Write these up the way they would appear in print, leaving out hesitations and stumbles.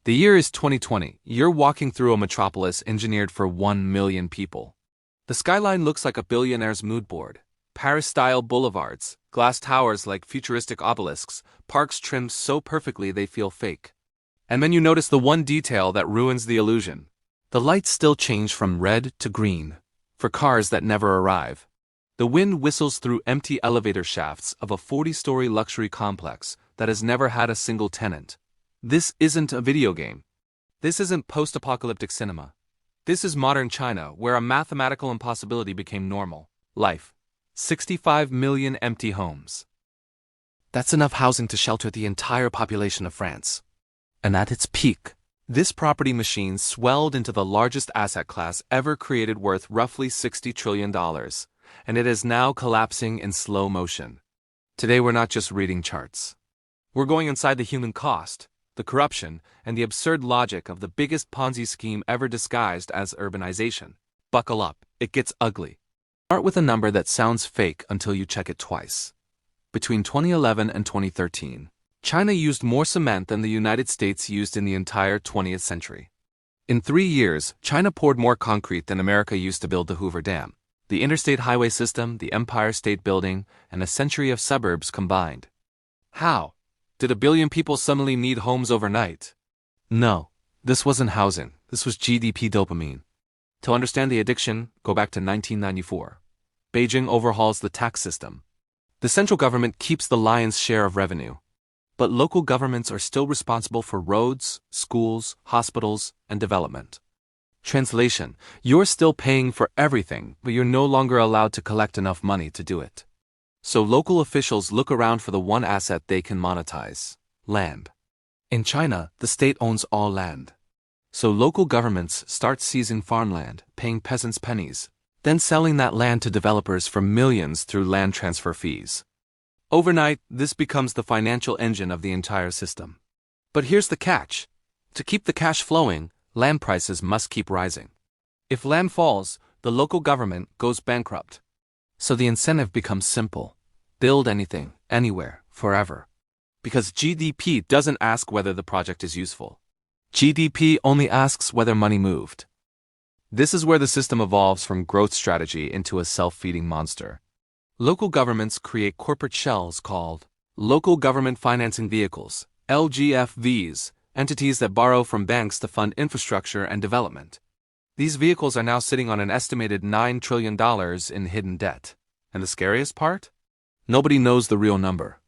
The year is 2020. You're walking through a metropolis engineered for 1 million people. The skyline looks like a billionaire's mood board. Paris-style boulevards, glass towers like futuristic obelisks, parks trimmed so perfectly they feel fake. And then you notice the one detail that ruins the illusion. The lights still change from red to green, for cars that never arrive. The wind whistles through empty elevator shafts of a 40-story luxury complex that has never had a single tenant. This isn't a video game. This isn't post-apocalyptic cinema. This is modern China, where a mathematical impossibility became normal. Life. 65 million empty homes. That's enough housing to shelter the entire population of France. And at its peak, this property machine swelled into the largest asset class ever created, worth roughly $60 trillion, and it is now collapsing in slow motion. Today we're not just reading charts. We're going inside the human cost, the corruption, and the absurd logic of the biggest Ponzi scheme ever disguised as urbanization. Buckle up, it gets ugly. Start with a number that sounds fake until you check it twice. Between 2011 and 2013, China used more cement than the United States used in the entire 20th century. In 3 years, China poured more concrete than America used to build the Hoover Dam, the interstate highway system, the Empire State Building, and a century of suburbs combined. How? Did a billion people suddenly need homes overnight? No, this wasn't housing, this was GDP dopamine. To understand the addiction, go back to 1994. Beijing overhauls the tax system. The central government keeps the lion's share of revenue. But local governments are still responsible for roads, schools, hospitals, and development. Translation: you're still paying for everything, but you're no longer allowed to collect enough money to do it. So local officials look around for the one asset they can monetize: land. In China, the state owns all land. So local governments start seizing farmland, paying peasants pennies, then selling that land to developers for millions through land transfer fees. Overnight, this becomes the financial engine of the entire system. But here's the catch. To keep the cash flowing, land prices must keep rising. If land falls, the local government goes bankrupt. So the incentive becomes simple. Build anything, anywhere, forever. Because GDP doesn't ask whether the project is useful. GDP only asks whether money moved. This is where the system evolves from growth strategy into a self-feeding monster. Local governments create corporate shells called local government financing vehicles, LGFVs, entities that borrow from banks to fund infrastructure and development. These vehicles are now sitting on an estimated $9 trillion in hidden debt. And the scariest part? Nobody knows the real number.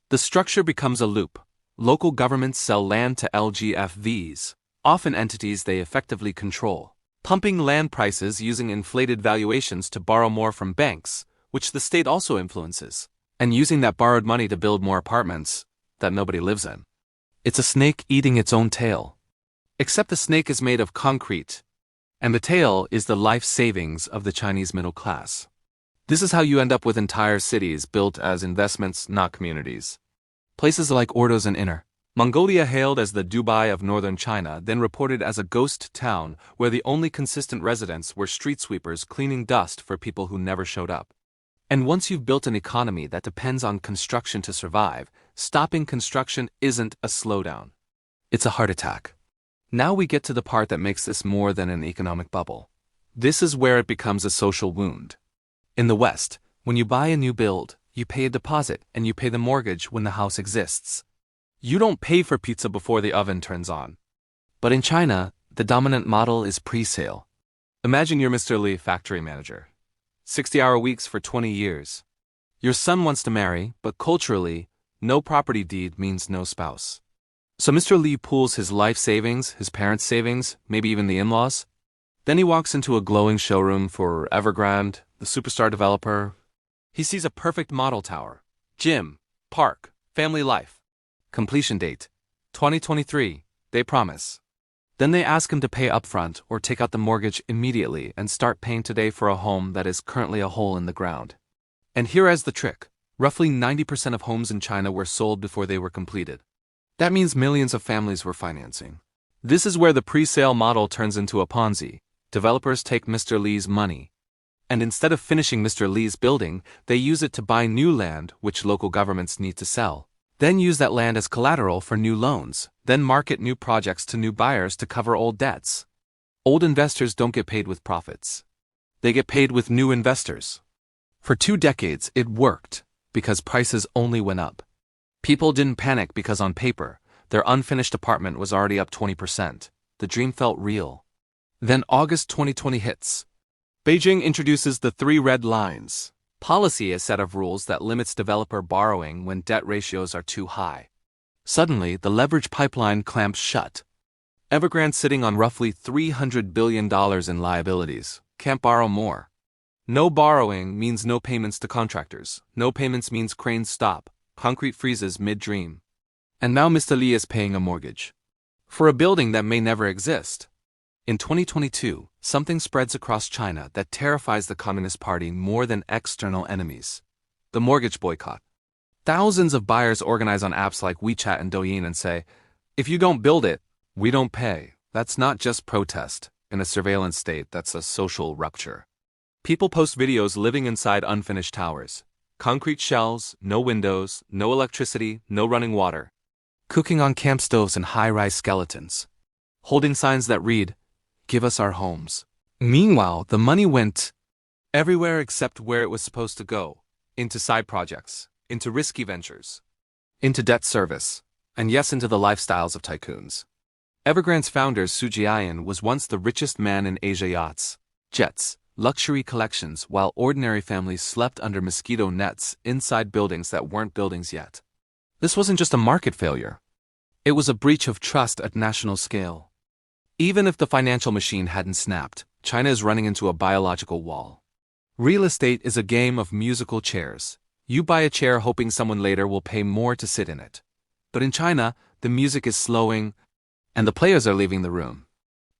The structure becomes a loop. Local governments sell land to LGFVs, often entities they effectively control, pumping land prices using inflated valuations to borrow more from banks, which the state also influences, and using that borrowed money to build more apartments that nobody lives in. It's a snake eating its own tail. Except the snake is made of concrete, and the tail is the life savings of the Chinese middle class. This is how you end up with entire cities built as investments, not communities. Places like Ordos and Inner Mongolia, hailed as the Dubai of northern China, then reported as a ghost town where the only consistent residents were street sweepers cleaning dust for people who never showed up. And once you've built an economy that depends on construction to survive, stopping construction isn't a slowdown. It's a heart attack. Now we get to the part that makes this more than an economic bubble. This is where it becomes a social wound. In the West, when you buy a new build, you pay a deposit and you pay the mortgage when the house exists. You don't pay for pizza before the oven turns on. But in China, the dominant model is pre-sale. Imagine you're Mr. Li, factory manager. 60-hour weeks for 20 years. Your son wants to marry, but culturally, no property deed means no spouse. So Mr. Li pools his life savings, his parents' savings, maybe even the in-laws. Then he walks into a glowing showroom for Evergrande, the superstar developer. He sees a perfect model tower, gym, park, family life. Completion date, 2023, they promise. Then they ask him to pay upfront or take out the mortgage immediately and start paying today for a home that is currently a hole in the ground. And here is the trick. Roughly 90% of homes in China were sold before they were completed. That means millions of families were financing. This is where the pre-sale model turns into a Ponzi. Developers take Mr. Li's money, and instead of finishing Mr. Li's building, they use it to buy new land which local governments need to sell. then use that land as collateral for new loans, then market new projects to new buyers to cover old debts. Old investors don't get paid with profits. They get paid with new investors. For 2 decades, it worked, because prices only went up. People didn't panic because on paper, their unfinished apartment was already up 20%. The dream felt real. Then August 2020 hits. Beijing introduces the 3 red lines. Policy is a set of rules that limits developer borrowing when debt ratios are too high. Suddenly, the leverage pipeline clamps shut. Evergrande, sitting on roughly $300 billion in liabilities, can't borrow more. No borrowing means no payments to contractors. No payments means cranes stop. Concrete freezes mid-dream. And now Mr. Li is paying a mortgage for a building that may never exist. In 2022, something spreads across China that terrifies the Communist Party more than external enemies: the mortgage boycott. Thousands of buyers organize on apps like WeChat and Douyin and say, "If you don't build it, we don't pay." That's not just protest. In a surveillance state, that's a social rupture. People post videos living inside unfinished towers. Concrete shells, no windows, no electricity, no running water. Cooking on camp stoves and high-rise skeletons. Holding signs that read, "Give us our homes." Meanwhile, the money went everywhere except where it was supposed to go: into side projects, into risky ventures, into debt service, and yes, into the lifestyles of tycoons. Evergrande's founder Su Jiayan was once the richest man in Asia: yachts, jets, luxury collections, while ordinary families slept under mosquito nets inside buildings that weren't buildings yet. This wasn't just a market failure. It was a breach of trust at national scale. Even if the financial machine hadn't snapped, China is running into a biological wall. Real estate is a game of musical chairs. You buy a chair hoping someone later will pay more to sit in it. But in China, the music is slowing, and the players are leaving the room.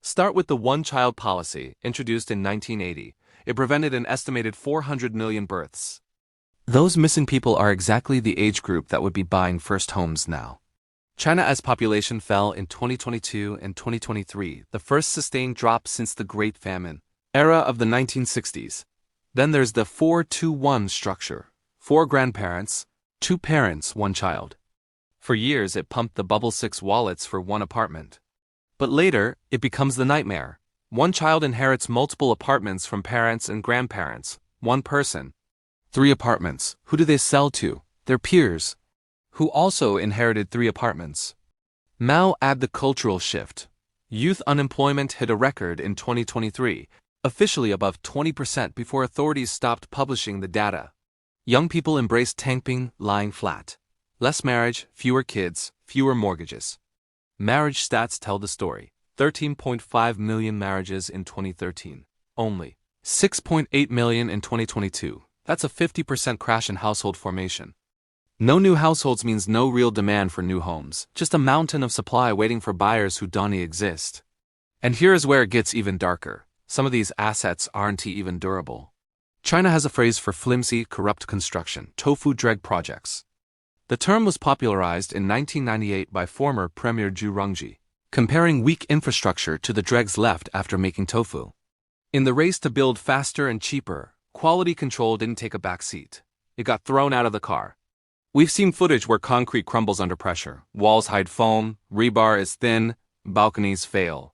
Start with the one-child policy, introduced in 1980. It prevented an estimated 400 million births. Those missing people are exactly the age group that would be buying first homes now. China as population fell in 2022 and 2023, the first sustained drop since the Great Famine era of the 1960s. Then there's the 4-2-1 structure: 4 grandparents, 2 parents, 1 child. For years it pumped the bubble 6 wallets for 1 apartment. But later, it becomes the nightmare. 1 child inherits multiple apartments from parents and grandparents. 1 person. 3 apartments. Who do they sell to? Their peers, who also inherited 3 apartments. Now add the cultural shift. Youth unemployment hit a record in 2023, officially above 20% before authorities stopped publishing the data. Young people embraced tankping, lying flat. Less marriage, fewer kids, fewer mortgages. Marriage stats tell the story. 13.5 million marriages in 2013. Only 6.8 million in 2022. That's a 50% crash in household formation. No new households means no real demand for new homes, just a mountain of supply waiting for buyers who don't exist. And here is where it gets even darker. Some of these assets aren't even durable. China has a phrase for flimsy, corrupt construction: tofu dreg projects. The term was popularized in 1998 by former Premier Zhu Rongji, comparing weak infrastructure to the dregs left after making tofu. In the race to build faster and cheaper, quality control didn't take a back seat. It got thrown out of the car. We've seen footage where concrete crumbles under pressure, walls hide foam, rebar is thin, balconies fail.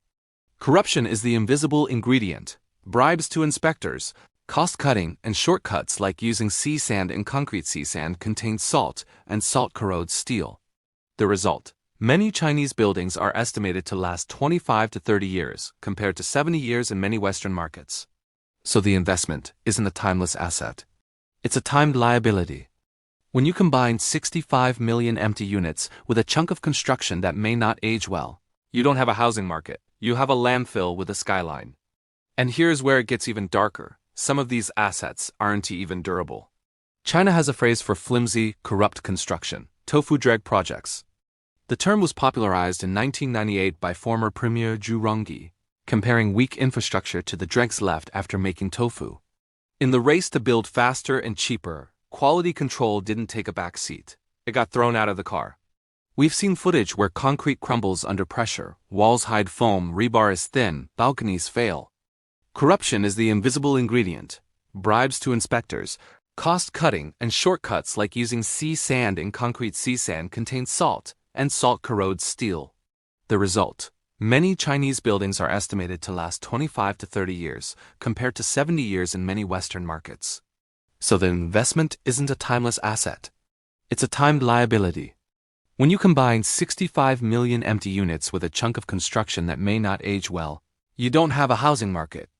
Corruption is the invisible ingredient. Bribes to inspectors, cost-cutting, and shortcuts like using sea sand in concrete. Sea sand contains salt, and salt corrodes steel. The result: many Chinese buildings are estimated to last 25 to 30 years, compared to 70 years in many Western markets. So the investment isn't a timeless asset. It's a timed liability. When you combine 65 million empty units with a chunk of construction that may not age well, you don't have a housing market, you have a landfill with a skyline. And here's where it gets even darker. Some of these assets aren't even durable. China has a phrase for flimsy, corrupt construction: tofu dreg projects. The term was popularized in 1998 by former Premier Zhu Rongji, comparing weak infrastructure to the dregs left after making tofu. In the race to build faster and cheaper, quality control didn't take a back seat. It got thrown out of the car. We've seen footage where concrete crumbles under pressure, walls hide foam, rebar is thin, balconies fail. Corruption is the invisible ingredient. Bribes to inspectors, Cost-cutting and shortcuts like using sea sand in concrete. Sea sand contains salt, and salt corrodes steel. The result: many Chinese buildings are estimated to last 25 to 30 years, compared to 70 years in many Western markets. So the investment isn't a timeless asset. It's a timed liability. When you combine 65 million empty units with a chunk of construction that may not age well, you don't have a housing market.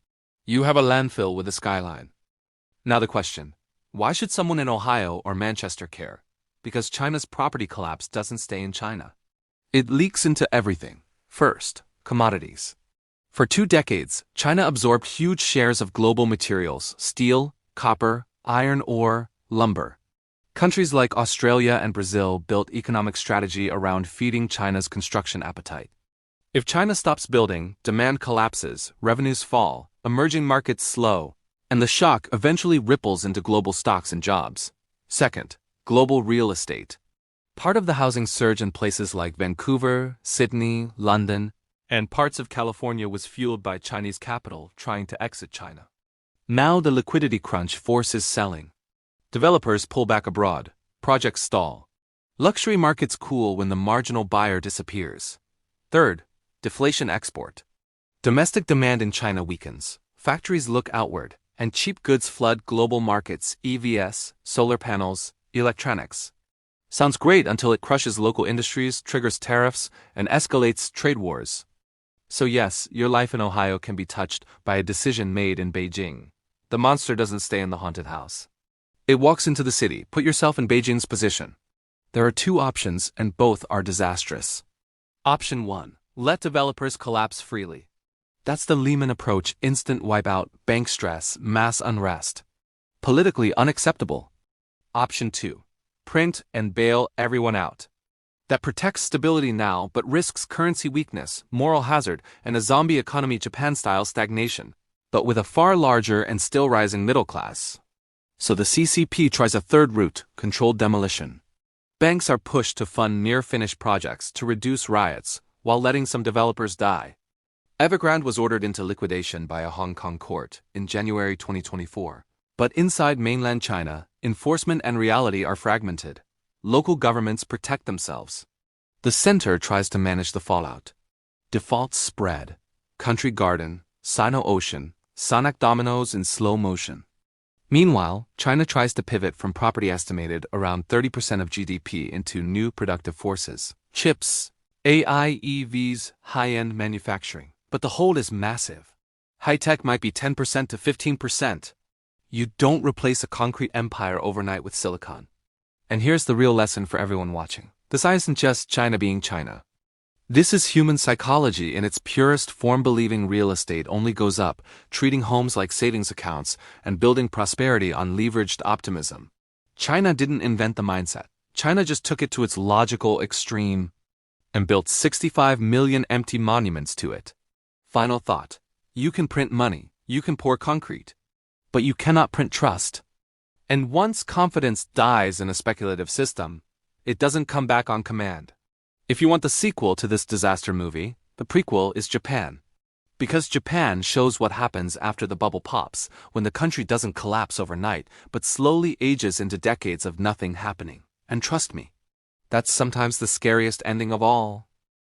You have a landfill with a skyline. Now the question: why should someone in Ohio or Manchester care? Because China's property collapse doesn't stay in China. It leaks into everything. First, commodities. For 2 decades, China absorbed huge shares of global materials: steel, copper, iron ore, lumber. Countries like Australia and Brazil built economic strategy around feeding China's construction appetite. If China stops building, demand collapses, revenues fall, emerging markets slow, and the shock eventually ripples into global stocks and jobs. Second, global real estate. Part of the housing surge in places like Vancouver, Sydney, London, and parts of California was fueled by Chinese capital trying to exit China. Now the liquidity crunch forces selling. Developers pull back abroad, projects stall. Luxury markets cool when the marginal buyer disappears. Third, deflation export. Domestic demand in China weakens, factories look outward, and cheap goods flood global markets: EVs, solar panels, electronics. Sounds great until it crushes local industries, triggers tariffs, and escalates trade wars. So yes, your life in Ohio can be touched by a decision made in Beijing. The monster doesn't stay in the haunted house. It walks into the city. Put yourself in Beijing's position. There are 2 options, and both are disastrous. Option 1. Let developers collapse freely. That's the Lehman approach: instant wipeout, bank stress, mass unrest. Politically unacceptable. Option 2. Print and bail everyone out. That protects stability now but risks currency weakness, moral hazard, and a zombie economy, Japan-style stagnation, but with a far larger and still rising middle class. So the CCP tries a third route: controlled demolition. Banks are pushed to fund near-finished projects to reduce riots, while letting some developers die. Evergrande was ordered into liquidation by a Hong Kong court in January 2024. But inside mainland China, enforcement and reality are fragmented. Local governments protect themselves. The center tries to manage the fallout. Defaults spread. Country Garden, Sino-Ocean, Sonic dominoes in slow motion. Meanwhile, China tries to pivot from property estimated around 30% of GDP into new productive forces: chips, AI, EVs, high-end manufacturing. But the hold is massive. High-tech might be 10% to 15%. You don't replace a concrete empire overnight with silicon. And here's the real lesson for everyone watching. This isn't just China being China. This is human psychology in its purest form. Believing real estate only goes up, treating homes like savings accounts, and building prosperity on leveraged optimism. China didn't invent the mindset. China just took it to its logical extreme and built 65 million empty monuments to it. Final thought. You can print money, you can pour concrete, but you cannot print trust. And once confidence dies in a speculative system, it doesn't come back on command. If you want the sequel to this disaster movie, the prequel is Japan. Because Japan shows what happens after the bubble pops, when the country doesn't collapse overnight, but slowly ages into decades of nothing happening. And trust me, that's sometimes the scariest ending of all.